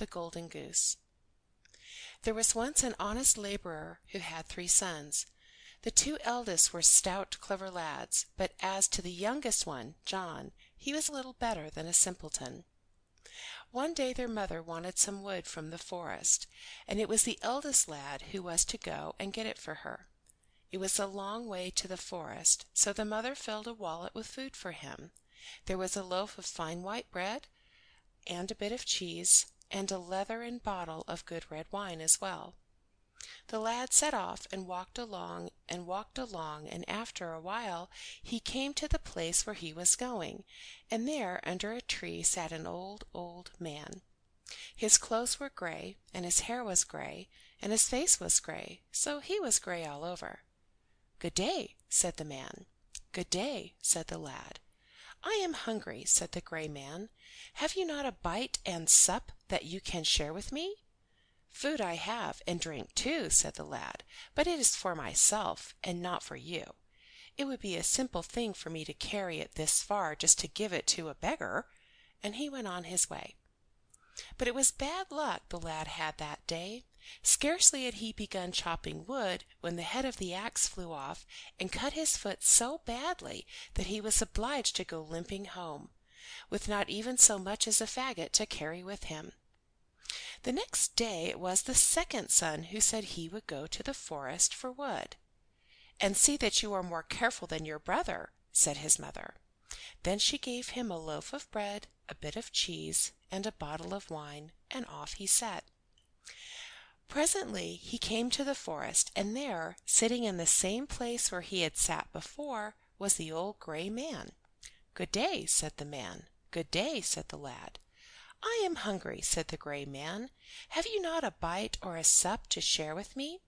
the Golden Goose. There was once an honest laborer who had 3 sons. The 2 eldest were stout, clever lads, but as to the youngest one, John, he was little better than a simpleton. One day their mother wanted some wood from the forest, and it was the eldest lad who was to go and get it for her. It was a long way to the forest, so the mother filled a wallet with food for him. There was a loaf of fine white bread, and a bit of cheese, and a leathern bottle of good red wine as well. The lad set off and walked along, and after a while he came to the place where he was going, and there under a tree sat an old, old man. His clothes were gray, and his hair was gray, and his face was gray, so he was gray all over. "Good day," said the man. "Good day," said the lad. "I am hungry," said the gray man. "Have you not a bite and sup that you can share with me?" "Food I have, and drink too," said the lad, "but it is for myself, and not for you. It would be a simple thing for me to carry it this far just to give it to a beggar." And he went on his way. But it was bad luck the lad had that day. Scarcely had he begun chopping wood when the head of the axe flew off and cut his foot so badly that he was obliged to go limping home, with not even so much as a faggot to carry with him. The next day it was the second son who said he would go to the forest for wood. "And see that you are more careful than your brother," said his mother. Then she gave him a loaf of bread, a bit of cheese, and a bottle of wine, and off he set. Presently he came to the forest, and there, sitting in the same place where he had sat before, was the old gray man. "Good day," said the man. "Good day," said the lad. "I am hungry," said the gray man. "Have you not a bite or a sup to share with me?"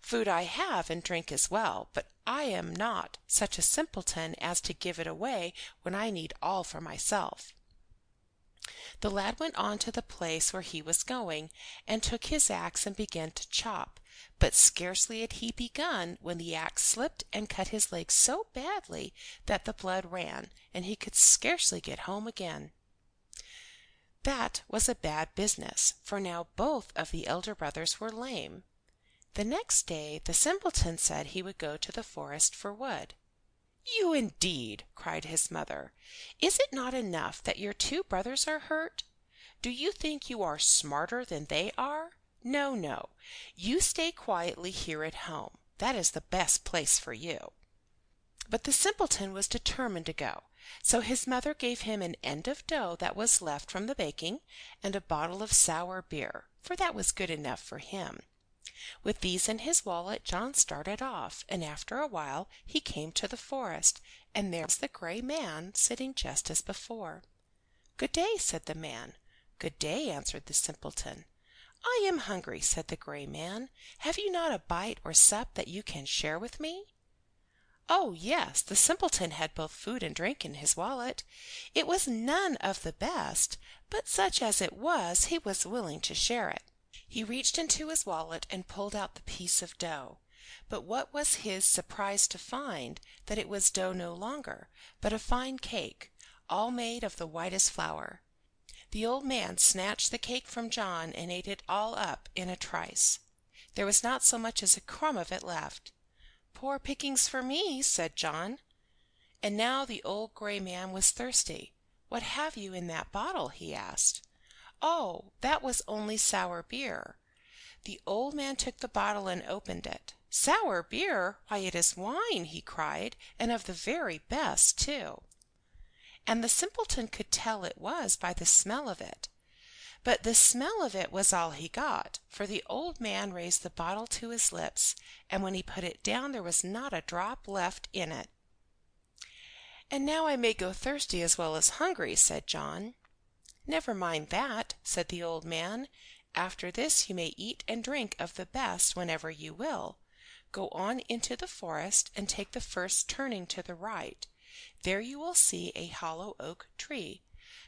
"Food I have, and drink as well, but I am not such a simpleton as to give it away when I need all for myself." The lad went on to the place where he was going, and took his axe and began to chop, but scarcely had he begun when the axe slipped and cut his leg so badly that the blood ran, and he could scarcely get home again. That was a bad business, for now both of the elder brothers were lame. The next day the simpleton said he would go to the forest for wood. "You indeed!" cried his mother. "Is it not enough that your 2 brothers are hurt? Do you think you are smarter than they are? No, no. You stay quietly here at home. That is the best place for you." But the simpleton was determined to go, so his mother gave him an end of dough that was left from the baking, and a bottle of sour beer, for that was good enough for him. With these in his wallet John started off, and after a while he came to the forest, and there was the gray man sitting just as before. "Good day," said the man. "Good day," answered the simpleton. "I am hungry," said the gray man. "Have you not a bite or sup that you can share with me?" Oh, yes, the simpleton had both food and drink in his wallet. It was none of the best, but such as it was he was willing to share it. He reached into his wallet and pulled out the piece of dough. But what was his surprise to find that it was dough no longer, but a fine cake, all made of the whitest flour. The old man snatched the cake from John and ate it all up in a trice. There was not so much as a crumb of it left. "Poor pickings for me," said John. And now the old gray man was thirsty. "What have you in that bottle?" he asked. "Oh, that was only sour beer." The old man took the bottle and opened it. "Sour beer! Why, it is wine!" he cried, "and of the very best, too." And the simpleton could tell it was by the smell of it. But the smell of it was all he got, for the old man raised the bottle to his lips, and when he put it down there was not a drop left in it. "And now I may go thirsty as well as hungry," said John. "Never mind that," said the old man. "After this you may eat and drink of the best whenever you will. Go on into the forest and take the first turning to the right. There you will see a hollow oak tree.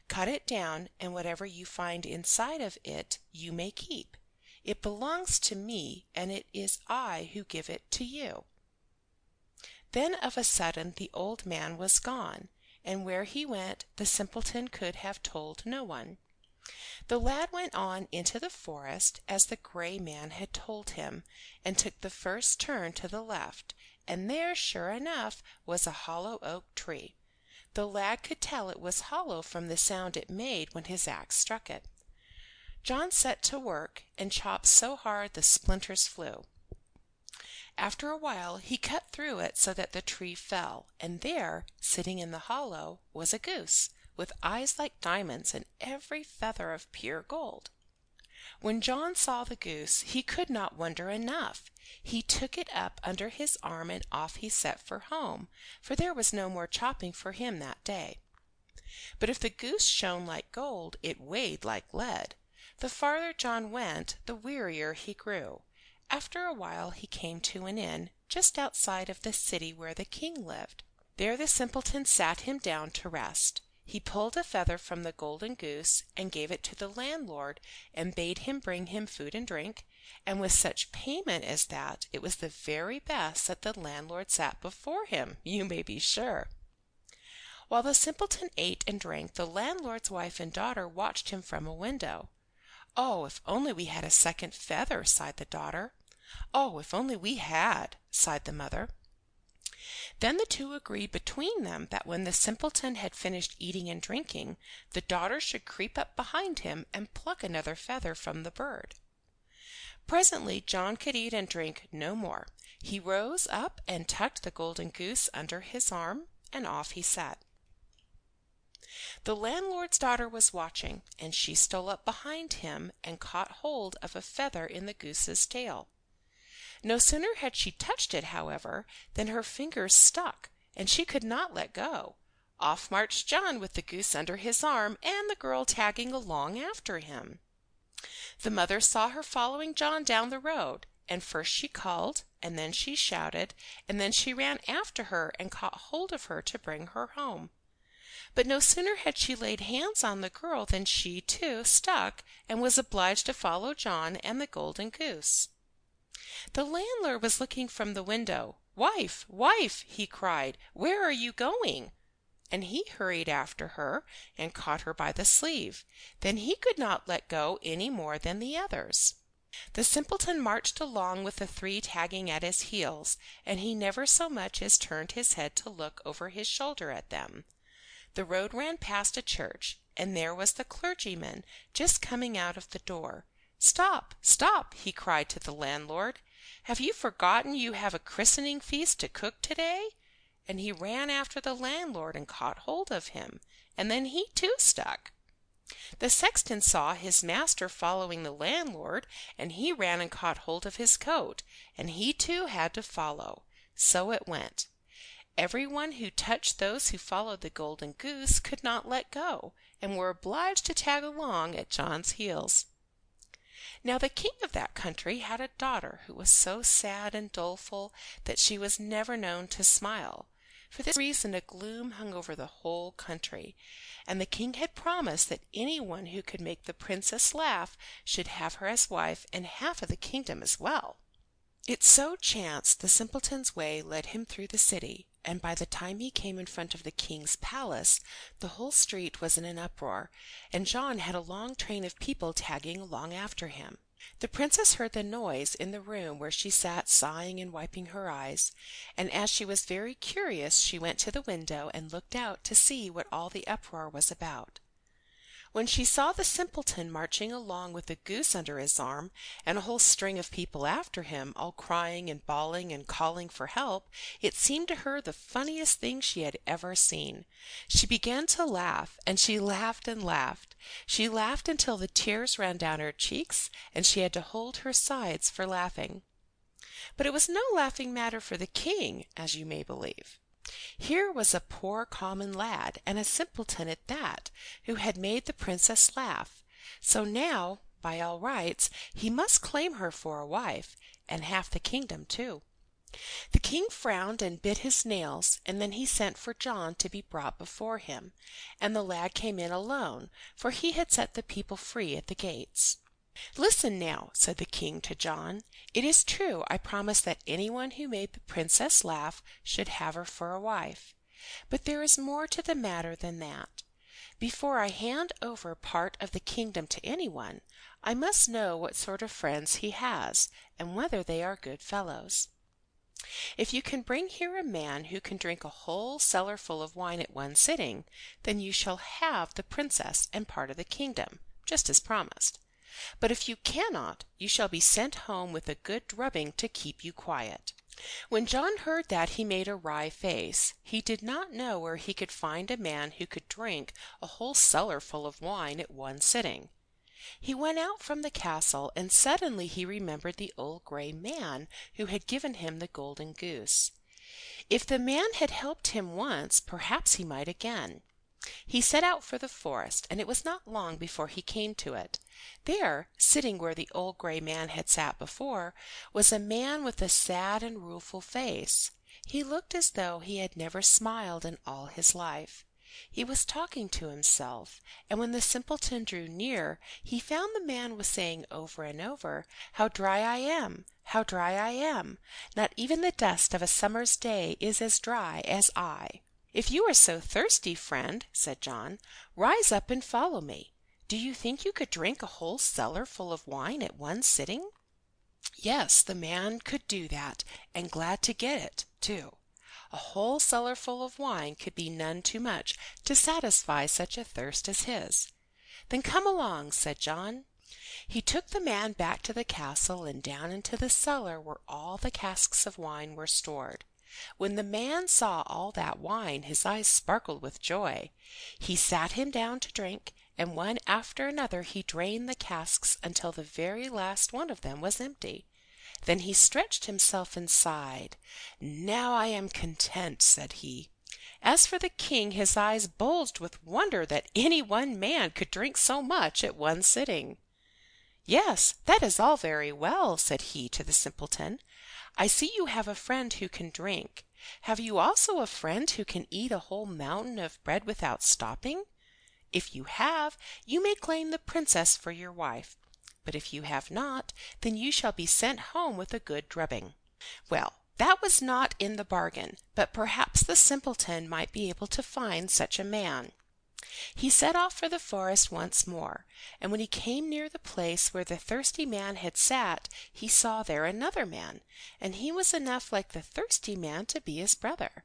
Cut it down, and whatever you find inside of it you may keep. It belongs to me, and it is I who give it to you." Then of a sudden the old man was gone, and where he went the simpleton could have told no one. The lad went on into the forest as the gray man had told him, and took the first turn to the left, and there, sure enough, was a hollow oak tree. The lad could tell it was hollow from the sound it made when his axe struck it. John set to work and chopped so hard the splinters flew. After a while he cut through it so that the tree fell, and there, sitting in the hollow, was a goose, with eyes like diamonds and every feather of pure gold. When John saw the goose, he could not wonder enough. He took it up under his arm and off he set for home, for there was no more chopping for him that day. But if the goose shone like gold, it weighed like lead. The farther John went, the wearier he grew. After a while he came to an inn just outside of the city where the king lived. There the simpleton sat him down to rest. He pulled a feather from the golden goose and gave it to the landlord and bade him bring him food and drink, and with such payment as that, it was the very best that the landlord sat before him, you may be sure. While the simpleton ate and drank, the landlord's wife and daughter watched him from a window. "Oh, if only we had a second feather," sighed the daughter. "Oh, if only we had," sighed the mother. Then the two agreed between them that when the simpleton had finished eating and drinking, the daughter should creep up behind him and pluck another feather from the bird. Presently John could eat and drink no more. He rose up and tucked the golden goose under his arm, and off he set. The landlord's daughter was watching, and she stole up behind him and caught hold of a feather in the goose's tail. No sooner had she touched it, however, than her fingers stuck, and she could not let go. Off marched John with the goose under his arm, and the girl tagging along after him. The mother saw her following John down the road, and first she called, and then she shouted, and then she ran after her and caught hold of her to bring her home. But no sooner had she laid hands on the girl than she, too, stuck, and was obliged to follow John and the golden goose. The landlord was looking from the window. "Wife, wife," he cried, "where are you going?" And he hurried after her and caught her by the sleeve. Then he could not let go any more than the others. The simpleton marched along with the three tagging at his heels, and he never so much as turned his head to look over his shoulder at them. The road ran past a church, and there was the clergyman just coming out of the door. "Stop, stop," he cried to the landlord. "Have you forgotten you have a christening feast to cook today?" And he ran after the landlord and caught hold of him, and then he too stuck. The sexton saw his master following the landlord, and he ran and caught hold of his coat, and he too had to follow. So it went. Everyone who touched those who followed the golden goose could not let go, and were obliged to tag along at John's heels. Now the king of that country had a daughter who was so sad and doleful that she was never known to smile. For this reason a gloom hung over the whole country, and the king had promised that anyone who could make the princess laugh should have her as wife and half of the kingdom as well. It so chanced the simpleton's way led him through the city, and by the time he came in front of the king's palace, the whole street was in an uproar, and John had a long train of people tagging along after him. The princess heard the noise in the room where she sat sighing and wiping her eyes, and as she was very curious she went to the window and looked out to see what all the uproar was about. When she saw the simpleton marching along with a goose under his arm, and a whole string of people after him, all crying and bawling and calling for help, it seemed to her the funniest thing she had ever seen. She began to laugh, and she laughed and laughed. She laughed until the tears ran down her cheeks, and she had to hold her sides for laughing. But it was no laughing matter for the king, as you may believe. Here was a poor common lad, and a simpleton at that, who had made the princess laugh. So now, by all rights, he must claim her for a wife, and half the kingdom too. The king frowned and bit his nails, and then he sent for John to be brought before him, and the lad came in alone, for he had set the people free at the gates. "Listen now," said the king to John. "It is true I promised that anyone who made the princess laugh should have her for a wife. But there is more to the matter than that. Before I hand over part of the kingdom to anyone, I must know what sort of friends he has, and whether they are good fellows. If you can bring here a man who can drink a whole cellar full of wine at one sitting, then you shall have the princess and part of the kingdom, just as promised. But if you cannot, you shall be sent home with a good drubbing to keep you quiet." When John heard that, he made a wry face. He did not know where he could find a man who could drink a whole cellar full of wine at one sitting. He went out from the castle, and suddenly he remembered the old gray man who had given him the golden goose. If the man had helped him once, perhaps he might again. He set out for the forest, and it was not long before he came to it. There, sitting where the old gray man had sat before, was a man with a sad and rueful face. He looked as though he had never smiled in all his life. He was talking to himself, and when the simpleton drew near, he found the man was saying over and over, "How dry I am! How dry I am! Not even the dust of a summer's day is as dry as I." "If you are so thirsty, friend," said John, "rise up and follow me. Do you think you could drink a whole cellar full of wine at one sitting?" Yes, the man could do that, and glad to get it, too. A whole cellar full of wine could be none too much to satisfy such a thirst as his. "Then come along," said John. He took the man back to the castle and down into the cellar where all the casks of wine were stored. When the man saw all that wine, his eyes sparkled with joy. He sat him down to drink, and one after another he drained the casks until the very last one of them was empty. Then he stretched himself and sighed. "Now I am content," said he. As for the king, his eyes bulged with wonder that any one man could drink so much at one sitting. "Yes, that is all very well," said he to the simpleton. "I see you have a friend who can drink. Have you also a friend who can eat a whole mountain of bread without stopping? If you have, you may claim the princess for your wife. But if you have not, then you shall be sent home with a good drubbing." Well, that was not in the bargain, but perhaps the simpleton might be able to find such a man. He set off for the forest once more, and when he came near the place where the thirsty man had sat, he saw there another man, and he was enough like the thirsty man to be his brother.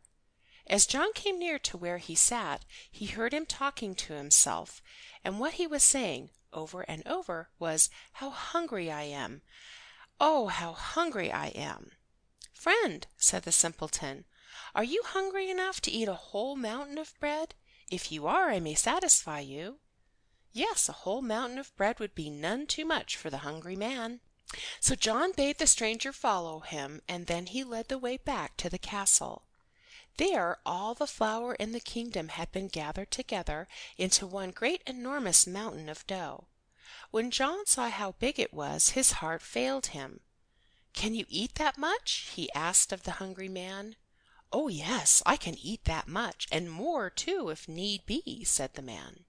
As John came near to where he sat, he heard him talking to himself, and what he was saying, over and over, was, "How hungry I am! Oh, how hungry I am!" "Friend," said the simpleton, "are you hungry enough to eat a whole mountain of bread? If you are, I may satisfy you." Yes, a whole mountain of bread would be none too much for the hungry man. So John bade the stranger follow him, and then he led the way back to the castle. There all the flour in the kingdom had been gathered together into one great enormous mountain of dough. When John saw how big it was, his heart failed him. "Can you eat that much?" he asked of the hungry man. "Oh, yes, I can eat that much, and more too, if need be," said the man.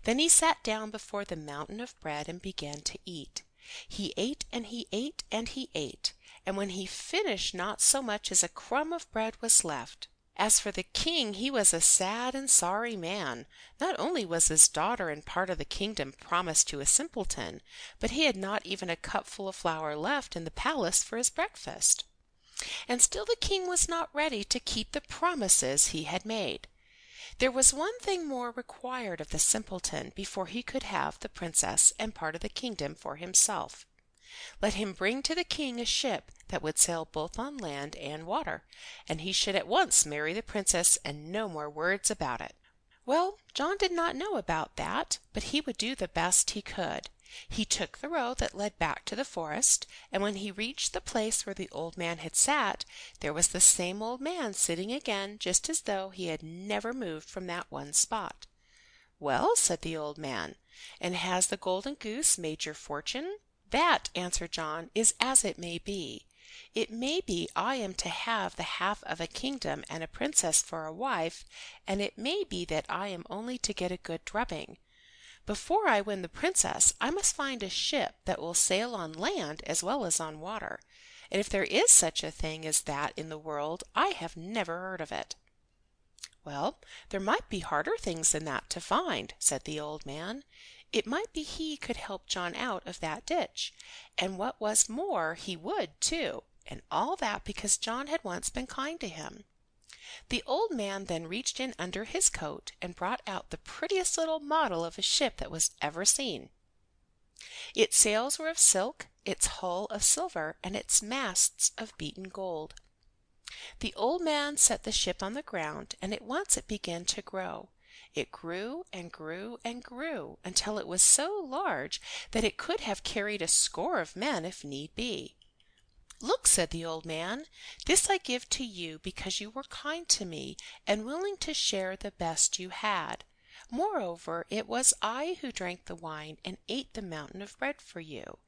Then he sat down before the mountain of bread and began to eat. He ate and he ate and he ate, and when he finished not so much as a crumb of bread was left. As for the king, he was a sad and sorry man. Not only was his daughter and part of the kingdom promised to a simpleton, but he had not even a cupful of flour left in the palace for his breakfast. And still the king was not ready to keep the promises he had made. There was one thing more required of the simpleton before he could have the princess and part of the kingdom for himself. Let him bring to the king a ship that would sail both on land and water, and he should at once marry the princess, and no more words about it. Well, John did not know about that, but he would do the best he could. He took the road that led back to the forest, and when he reached the place where the old man had sat, there was the same old man sitting again, just as though he had never moved from that one spot. "Well," said the old man, "and has the golden goose made your fortune?" "That," answered John, "is as it may be. It may be I am to have the half of a kingdom and a princess for a wife, and it may be that I am only to get a good drubbing. Before I win the princess, I must find a ship that will sail on land as well as on water, and if there is such a thing as that in the world, I have never heard of it." "Well, there might be harder things than that to find," said the old man. It might be he could help John out of that ditch, and what was more he would, too, and all that because John had once been kind to him. The old man then reached in under his coat and brought out the prettiest little model of a ship that was ever seen. Its sails were of silk, its hull of silver, and its masts of beaten gold. The old man set the ship on the ground, and at once it began to grow. It grew and grew and grew until it was so large that it could have carried a score of men if need be. "Look," said the old man, "this I give to you because you were kind to me and willing to share the best you had. Moreover, it was I who drank the wine and ate the mountain of bread for you.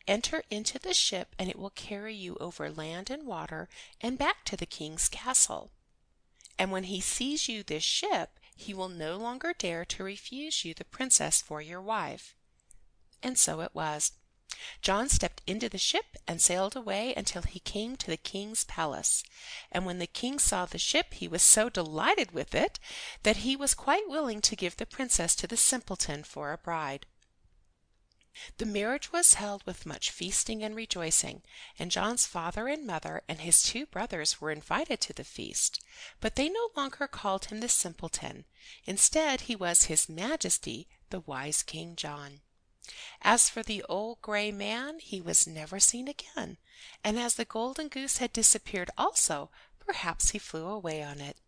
Enter into the ship, and it will carry you over land and water and back to the king's castle. And when he sees you this ship, he will no longer dare to refuse you the princess for your wife." And so it was. John stepped into the ship and sailed away until he came to the king's palace. And when the king saw the ship he was so delighted with it that he was quite willing to give the princess to the simpleton for a bride. The marriage was held with much feasting and rejoicing, and John's father and mother and his 2 brothers were invited to the feast. But they no longer called him the simpleton. Instead, he was His Majesty, the wise King John. As for the old gray man, he was never seen again, and as the golden goose had disappeared also, perhaps he flew away on it.